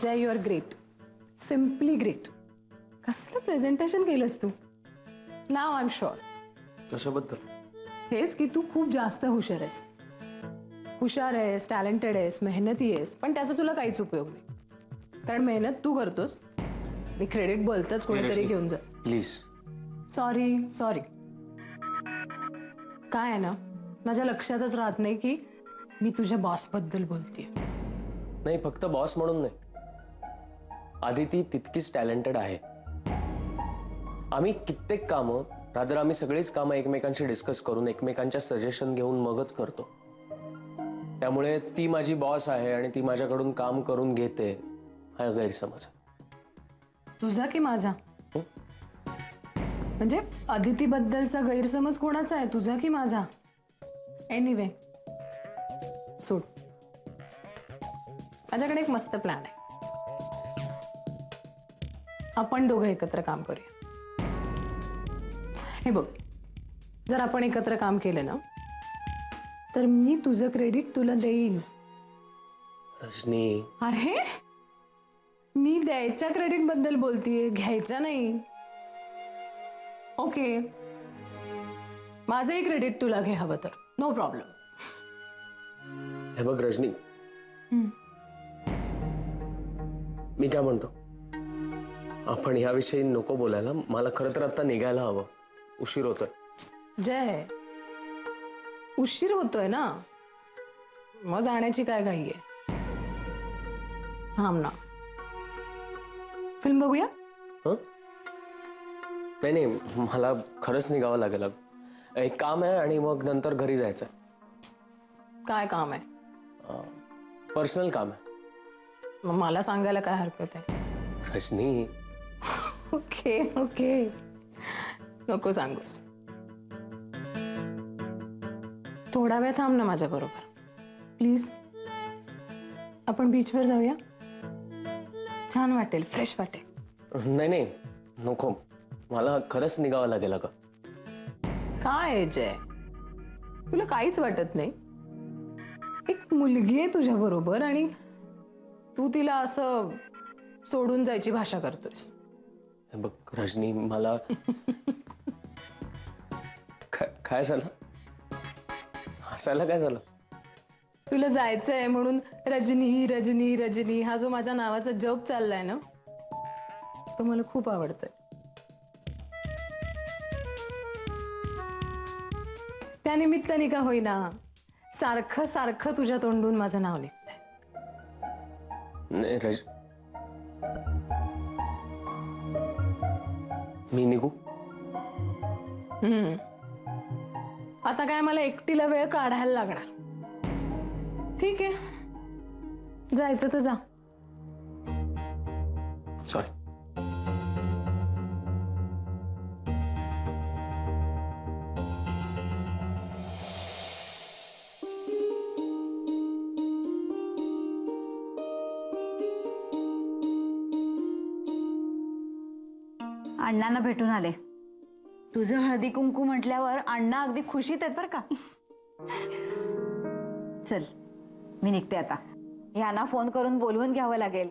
Jai, you are great, simply great. कसलं presentation केलंस तू. Now I am sure. कशाबद्दल? हेच की तू खूप जास्त हुशार आहेस. हुशार आहेस, टॅलेंटेड आहेस, मेहनती आहेस, पण त्याचा तुला काहीच उपयोग नाही. कारण मेहनत तू करतोस, मी क्रेडिट बोलतच कोणीतरी घेऊन जा. प्लीज. Sorry sorry. काय आहे ना, माझ्या लक्षातच राहत नाही की मी तुझ्या बॉसबद्दल बोलतेय. नाही, फक्त बॉस म्हणून नाही, आदिती तितकीच टॅलेंटेड आहे. आम्ही कित्येक कामं, रादर आम्ही सगळीच कामं एकमेकांशी डिस्कस करून एकमेकांच्या सजेशन घेऊन मगच करतो. त्यामुळे ती माझी बॉस आहे आणि ती माझ्याकडून काम करून घेते हा गैरसमज. तुझा की माझा? म्हणजे अदितीबद्दलचा गैरसमज कोणाचा आहे, तुझा की माझा? एनिवे सोड. माझ्याकडे एक मस्त प्लॅन आहे. आपण दोघं एकत्र काम करूया. हे बघ, जर आपण एकत्र काम केलं ना, तर मी तुझं क्रेडिट तुला देईन. रजनी, अरे, मी द्यायच्या क्रेडिट बद्दल बोलतीये, घ्यायच्या नाही. ओके, माझंही क्रेडिट तुला घे हवं तर, नो प्रॉब्लेम. हे बघ रजनी, मी काय म्हणतो, आपण याविषयी नको बोलायला. मला खरं तर आता निघायला हवं, उशीर होतोय. जय, उशीर होतोय ना, मग जाण्याची काय घाई आहे? थांब ना, फिल्म बघूया. नाही नाही, मला खरंच निघावं लागेल. एक काम आहे आणि मग नंतर घरी जायचं. काय काम आहे? पर्सनल काम आहे. मग मला सांगायला काय हरकत आहे? रजनी. ओके ओके, नको सांगूस. थोडा वेळ थांब ना माझ्या बरोबर प्लीज. आपण बीचवर जाऊया, छान वाटेल, फ्रेश वाटेल. नाही नाही नको, मला खरंच निघावं लागेल. अगं काय आहे जय, तुला काहीच वाटत नाही? एक मुलगी आहे तुझ्या बरोबर आणि तू तिला असं सोडून जायची भाषा करतोयस. बघ रजनी, मला काय झालं? हसायला काय झालं? तुला जायचंय म्हणून रजनी रजनी रजनी हा जो माझ्या नावाचा जप चाललाय ना, तो मला खूप आवडतोय. त्या निमित्ताने का होईना सारखं सारखं तुझ्या तोंडून माझं नाव निघतंय. नाही मी निघू? आता काय मला एकटीला वेळ काढायला लागणार. ठीक आहे, जायचं तर जा. सॉरी. अण्णांना भेटून आले. तुझं हळदी कुंकू म्हटल्यावर अण्णा अगदी खुशीत आहेत बरं का. चल, मी निघते आता. ह्यांना फोन करून बोलवून घ्यावं लागेल.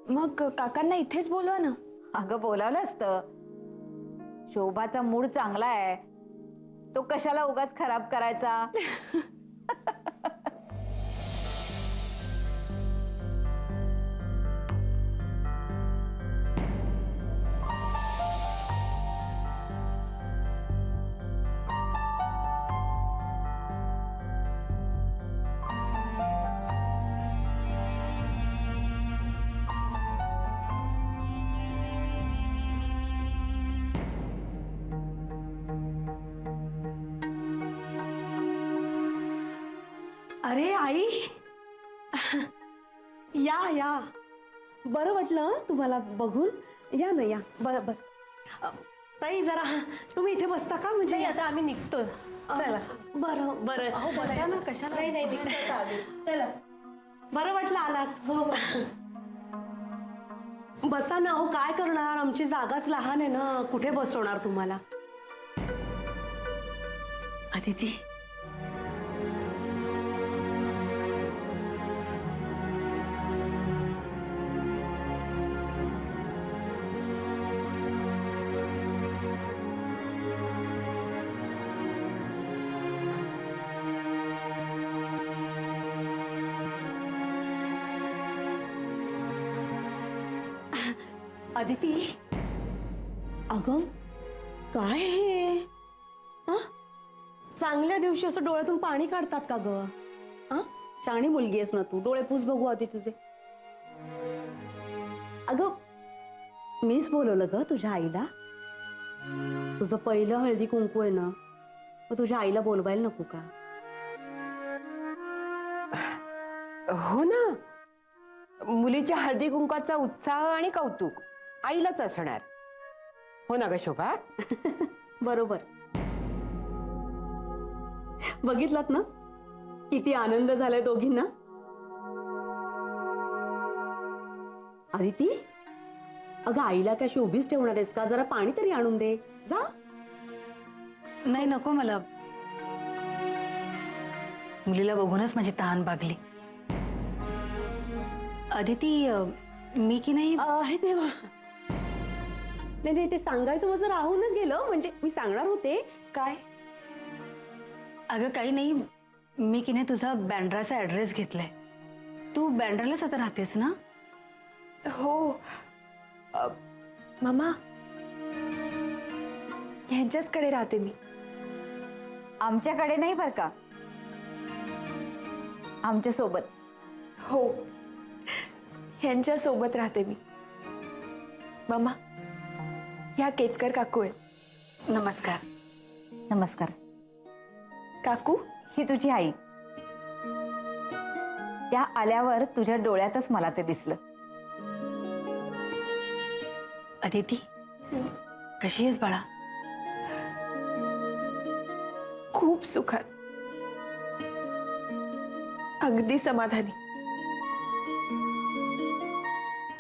मग काकांना इथेच बोलवा ना. अगं बोलावलं असतं. शोभाचा मूड चांगला आहे, तो कशाला उगाच खराब करायचा. अरे आई, या या, बरं वाटलं तुम्हाला बघून. या ना, या, बस. ताई जरा तुम्ही इथे बसता का? म्हणजे आता आम्ही निघतो. चला. बरं बरं, बसा ना. कशाला? नाही, चला. बरं वाटलं आलात. हो. बसा ना. हो, काय करणार, आमची जागाच लहान आहे ना, कुठे बसवणार तुम्हाला. अदिती, अदिती, अगं काय हे? हा? चांगल्या दिवशी असं डोळ्यातून पाणी काढतात का ग? हा? शाणी मुलगी आहेस ना तू, डोळे पूस बघू आधी तुझे. अगं मीच बोलवलं ग तुझ्या आईला. तुझं पहिलं हळदी कुंकू आहे ना, मग तुझ्या आईला बोलवायला नको का? हो ना, मुलीच्या हळदी कुंकाचा उत्साह आणि कौतुक आईलाच असणार. हो ना ग शोभा? बरोबर. बघितलात ना किती आनंद झालाय दोघींना. अदिती, अगं आईला काय उभीच ठेवणार आहेस का? जरा पाणी तरी आणून दे जा. नाही नको मला. मुलीला बघूनच माझी तहान भागली. अदिती मी की नाही अरे देवा, नाही नाही, ते सांगायचं माझं राहूनच गेलं. म्हणजे मी सांगणार होते. काय? अगं काही नाही, मी की नाही तुझा बँड्राचा ऍड्रेस घेतलाय. तू बँड्रालाच आता राहतेस ना? हो मामा, ह्यांच्याचकडे राहते मी. आमच्याकडे नाही बरं का, आमच्या सोबत. हो, ह्यांच्या सोबत राहते मी. मामा, ह्या केतकर काकू आहेत. नमस्कार. नमस्कार. काकू, ही तुझी आई. त्या आल्यावर तुझ्या डोळ्यातच मला ते दिसलं. अदिती कशी आहेस बाळा? खूप सुखात, अगदी समाधानी.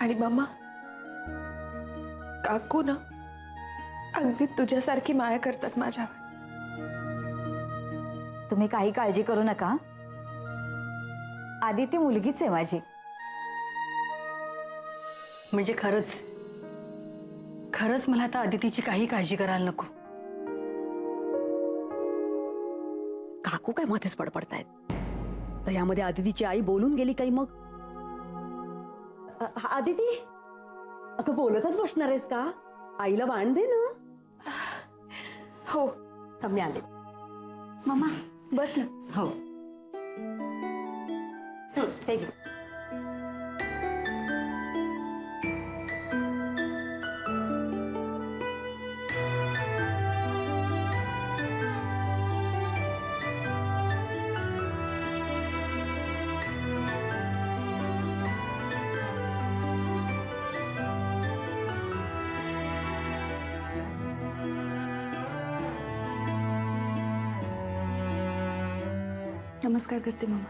आणि मामा, काकू ना अगदी तुझ्यासारखी माया करतात माझ्यावर. तुम्ही काही काळजी करू नका. आदिती मुलगीच आहे माझी. म्हणजे खरंच खरंच मला आता अदितीची काही काळजी करायला नको. काकू काय मध्येच बडबडतायत? तर यामध्ये अदितीची आई बोलून गेली काही मग? अदिती, अगं बोलतच बसणार आहेस का? आईला वाण दे ना. हो थांब, मी आले. मामा, बस ना. हो. हे घे. नमस्कार करते मामा.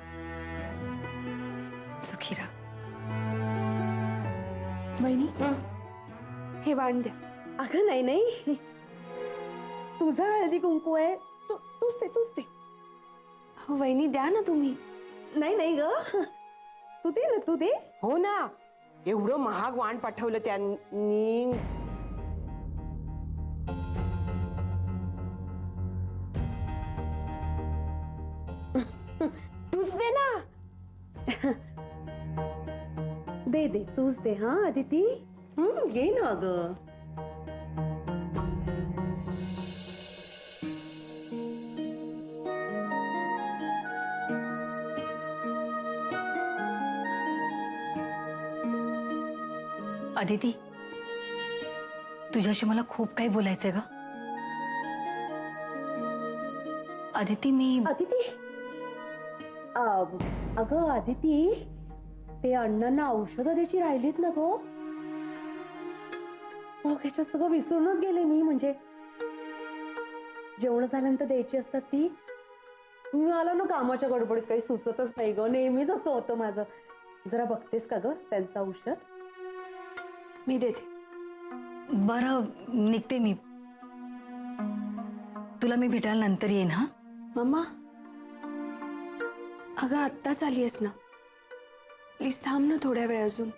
सुखी राहा. वहिनी, हे वाण द्या. अगं नाही नाही, तुझा हळदी कुंकू आहे. तूच दे. हो वहिनी, द्या ना तुम्ही. नाही नाही ग, तू दे ना, तू दे. हो ना, एवढं महाग वाण पाठवलं त्यांनी. तूच दे ना. दे तूच दे. हा अदिती, घे ना अगं. अदिती तुझ्याशी मला खूप काही बोलायचंय ग. अदिती अदिती, अगं अदिती, ते अण्णांना औषधं द्यायची राहिलीत ना गो. ह्याच्यात सगळं विसरूनच गेले मी. म्हणजे जेवण झाल्यानंतर द्यायची असतात ती. मी आला ना कामाच्या गडबडीत, काही सुचतच नाही ग. नेहमीच असं होतं माझं. जरा बघतेस का ग त्यांचं औषध? मी देते. बरं निघते मी. तुला मी भेटायला नंतर येईन. हा मम्मा, अगं आत्ताच आली आहेस ना, प्लीज थांब ना थोड्या वेळ अजून.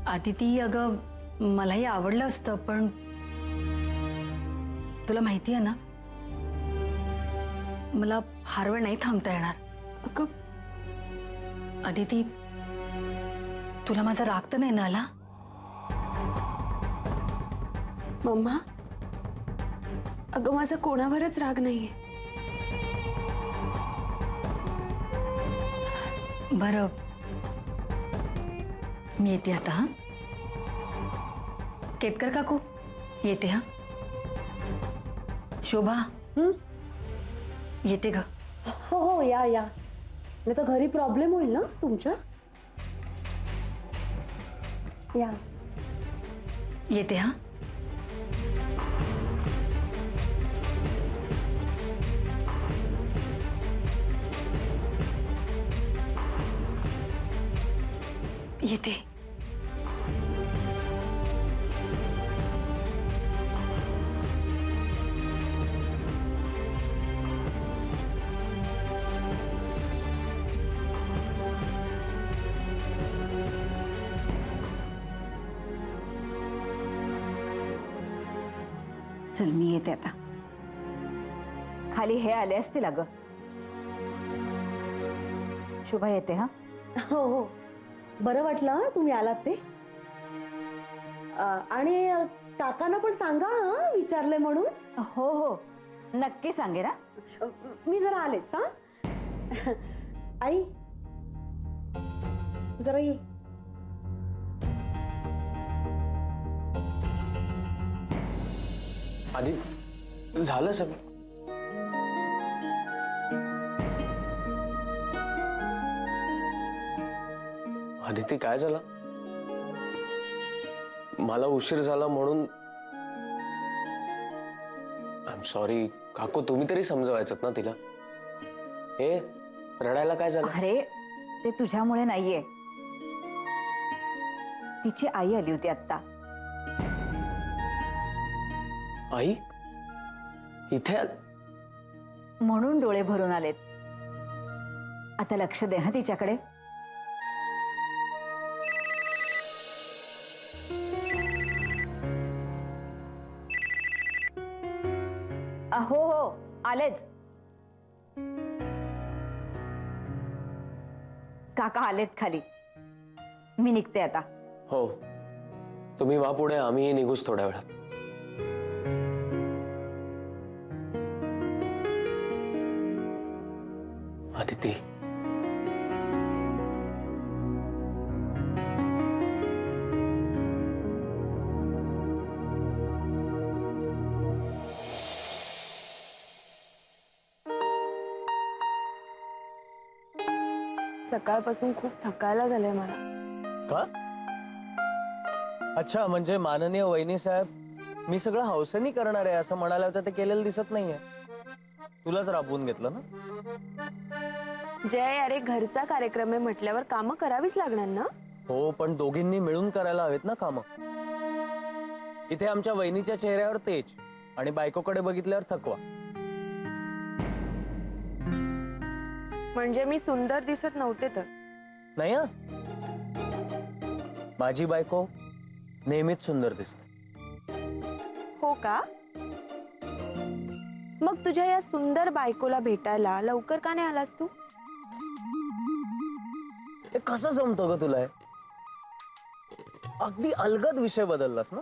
अदिती अगं मलाही आवडलं असतं, पण तुला माहिती आहे ना मला फार वेळ नाही थांबता येणार. अगं अदिती तुला माझा राग तर नाही ना आला? मम्मा अगं माझा कोणावरच राग नाहीये. बरं, मी येते आता. हा, केतकर काकू येते. हा, शोभा येते ग. हो हो, या या. नाही तर घरी प्रॉब्लेम होईल ना तुमच्या. या. येते. हा, येते. चल मी येते आता. खाली हे आले असतील अगं. शुभा येते. हा, हो हो, बरं वाटलं हं, तुम्ही आलात ते. आणि काकांना पण सांगा हा विचारले म्हणून. हो हो नक्की सांगेन. हा, मी जरा आलेच. हा आई जरा ये. आधी झालं सगळं. आदिती काय झालं? मला उशीर झाला म्हणून आय एम सॉरी. काकू तुम्ही तरी समजवायचं ना तिला. हे रडायला काय झालं? अरे ते तुझ्यामुळे नाहीये. तिची आई आली होती आत्ता. आई इथे म्हणून डोळे भरून आलेत. आता लक्ष दे हा तिच्याकडे. हो हो आलेच. काका आलेत खाली. मी निघते आता. हो तुम्ही वा पुढे, आम्ही निघूच थोड्या वेळात. आदिती सकाळपासून खूप थकायला झालंय मला. का? अच्छा, म्हणजे माननीय वहिनी साहेब मी सगळं हौसेनी करणार आहे असं म्हणाले होते, ते केलेलं दिसत नाहीये. तुलाच राबवून घेतलं ना? जय, अरे घरचा कार्यक्रम आहे म्हटल्यावर कामं करावीच लागणार ना. हो, पण दोघींनी मिळून करायला हवेत ना कामं. इथे आमच्या वहिनीच्या चेहऱ्यावर तेज आणि बायकोकडे बघितल्यावर थकवा. म्हणजे मी सुंदर दिसत नव्हते तर. नाही हं? माझी बायको नेहमीच सुंदर दिसते. हो का? मग तुझ्या या सुंदर बायकोला भेटायला लवकर का नाही आलास तू? हे कसं जमतं ग तुला? अगदी अलगद विषय बदललास ना.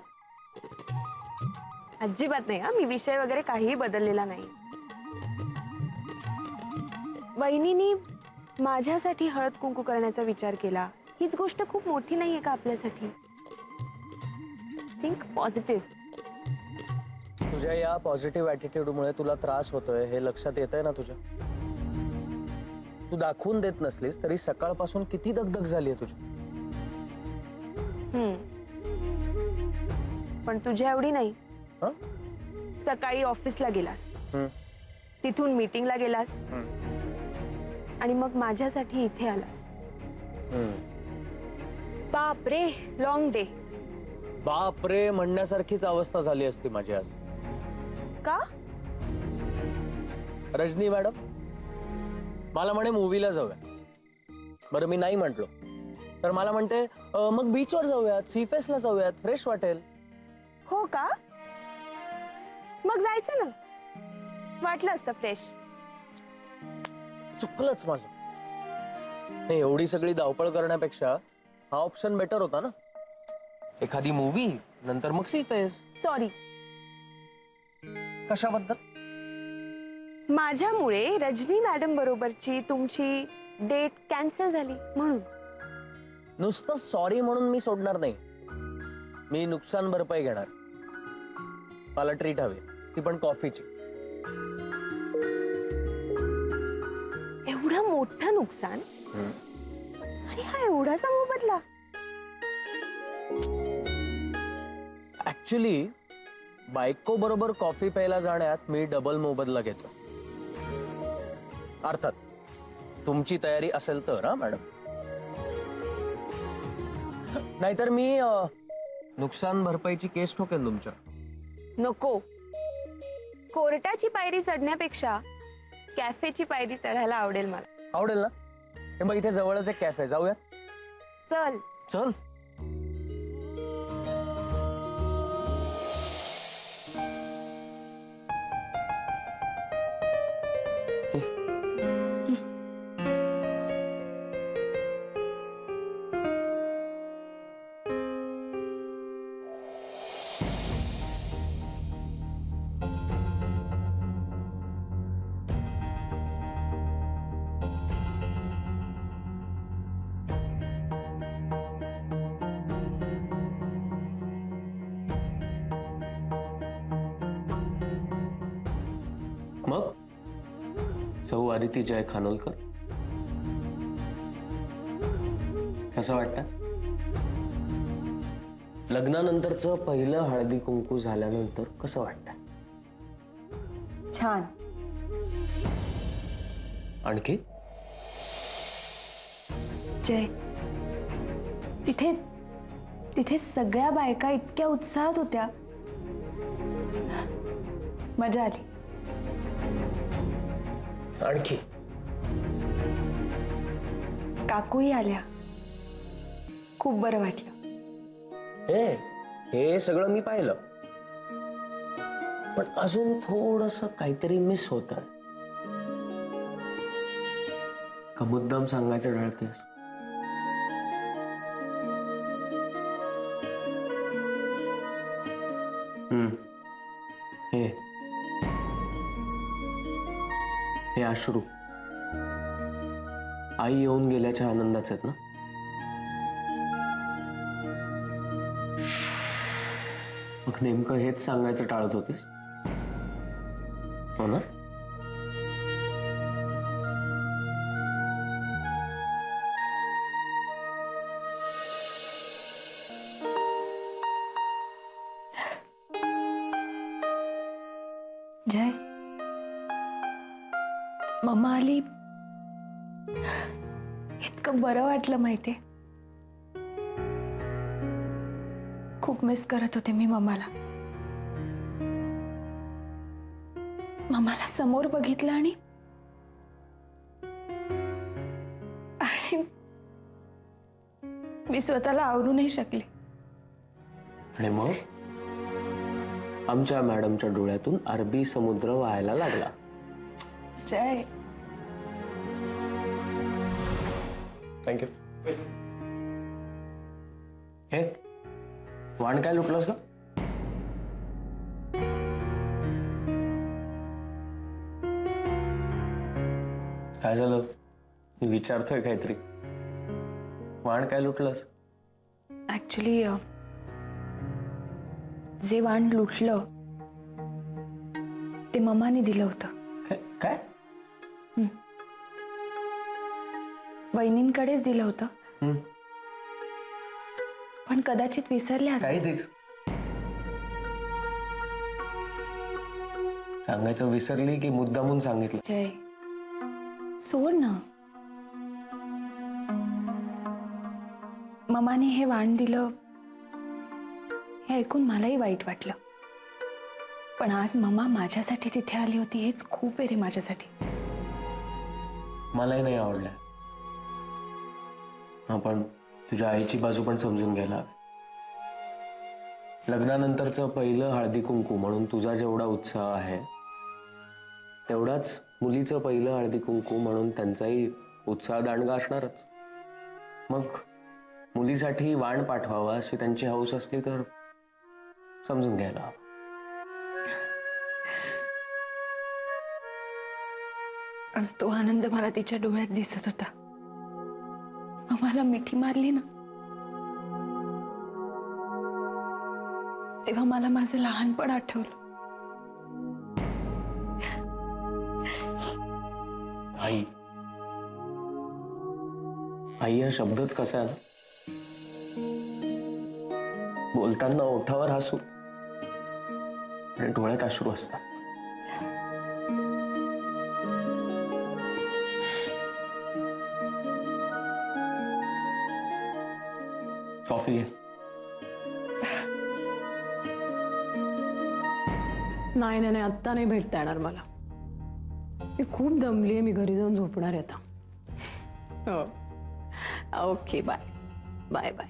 अजिबात नाही. हा, मी विषय वगैरे काहीही बदललेला नाही. वहिनीनी माझ्यासाठी हळद कुंकू करण्याचा विचार केला. हीच गोष्ट खूप मोठी नाहीये का आपल्यासाठी? Think positive. तुझ्या या पॉझिटिव्ह ॲटिट्यूडमुळे तुला त्रास होतोय हे लक्षात येतंय ना तुझ्या. तू दाखवून देत नसलीस तरी सकाळपासून किती दगदग झालीये तुझी. पण तुझ्या एवढी नाही. हं? सकाळी ऑफिसला गेलास, हं. तिथून मीटिंगला गेलास आणि मग माझ्यासाठी इथे आलास. बाप रे, लॉंग डे. बाप रे म्हणण्यासारखीच अवस्था झाली असती माझी आज. का? रजनी मॅडम मला म्हणे मूवीला जाऊया. बरं मी नाही म्हटलो तर मला म्हणते मग बीचवर जाऊयात, सी फेसला जाऊयात, फ्रेश वाटेल. हो का? मग जायचं ना. वाटलं असतं फ्रेश. चुकलंच माझं. नाही, एवढी सगळी धावपळ करण्यापेक्षा हा ऑप्शन बेटर होता ना. एखादी मूवी नंतर मग सी फेस. सॉरी, कशाबद्दल? माझ्यामुळे रजनी मॅडम बरोबरची तुमची डेट कॅन्सल झाली म्हणून. नुसतं सॉरी म्हणून मी सोडणार नाही. मी नुकसान भरपाई घेणार. मला ट्रीट हवी, ती पण कॉफीची. एवढं मोठं नुकसान आणि हा एवढासा मोबदला. ऍक्च्युली बायको बरोबर कॉफी प्यायला जाण्यात मी डबल मोबदला घेतो. अर्थात तुमची तयारी असेल तर हा मॅडम. नाहीतर मी नुकसान भरपाईची केस ठोकेन तुमच्या. नको. कोर्टाची पायरी चढण्यापेक्षा कॅफेची पायरी चढायला आवडेल मला. आवडेल ना? हे मग इथे जवळच एक कॅफे, जाऊया. चल. चल. मग सौ आदिती जय खानोलकर, कसं वाटतं? लग्नानंतरचं पहिलं हळदी कुंकू झाल्यानंतर कसं वाटतं? छान. आणखी? जय, तिथे तिथे सगळ्या बायका इतक्या उत्साहात होत्या. मजा आली. आणखी? काकूही आल्या. खूप बरं वाटलं. हे सगळं मी पाहिलं, पण अजून थोडस काहीतरी मिस होत. का मुद्दाम सांगायचं ढळतेस? हे अश्रू आई येऊन गेल्याच्या आनंदाच आहेत ना? मग नेमकं हेच सांगायचं टाळत होतीस, हो ना? जय, मम्मा आली. इतकं बरं वाटलं माहितीये. खूप मिस करत होते मी मम्माला. मम्माला समोर बघितलं आणि मी स्वतःला आवरू नाही शकले. आणि मग आमच्या मॅडमच्या डोळ्यातून अरबी समुद्र वाहायला लागला. जय, थँक्यू. हे वाण काय लुटलंस का? काय झालं? मी विचारतोय काहीतरी. वाण काय लुटलंस? ऍक्च्युली जे वाण लुटलं ते मम्माने दिलं होतं. काय? वहिनींकडेच दिलं होतं, हम्म. पण कदाचित विसरल्या असतील. काय तेच सांगायचं विसरली की मुद्दामून सांगितलं? जय, सोड ना. मम्माने हे वाण दिलं हे ऐकून मलाही वाईट वाटलं, पण आज मम्मा माझ्यासाठी तिथे आली होती हेच खूप आहे रे माझ्यासाठी. मलाही नाही आवडलं. हा, पण तुझ्या आईची बाजू पण समजून घ्यायला हवी. लग्नानंतरचं पहिलं हळदी कुंकू म्हणून तुझा जेवढा उत्साह आहे तेवढाच मुलीचं पहिलं हळदी कुंकू म्हणून त्यांचाही उत्साह दांडगा असणारच. मग मुलीसाठी वाण पाठवावा अशी त्यांची हौस असली तर समजून घ्यायला हवं. आज तो आनंद मला तिच्या डोळ्यात दिसत होता. मग मला मिठी मारली ना, तेव्हा मला माझं लहानपण आठवलं. आई, आई हा शब्दच कसा आहे ना, बोलताना ओठावर हसू आणि डोळ्यात अश्रू असतात. कॉफी घे. नाही नाही नाही, आत्ता नाही भेटता येणार मला. मी खूप दमली आहे, मी घरी जाऊन झोपणार आहे आता. हो, ओके, बाय बाय बाय.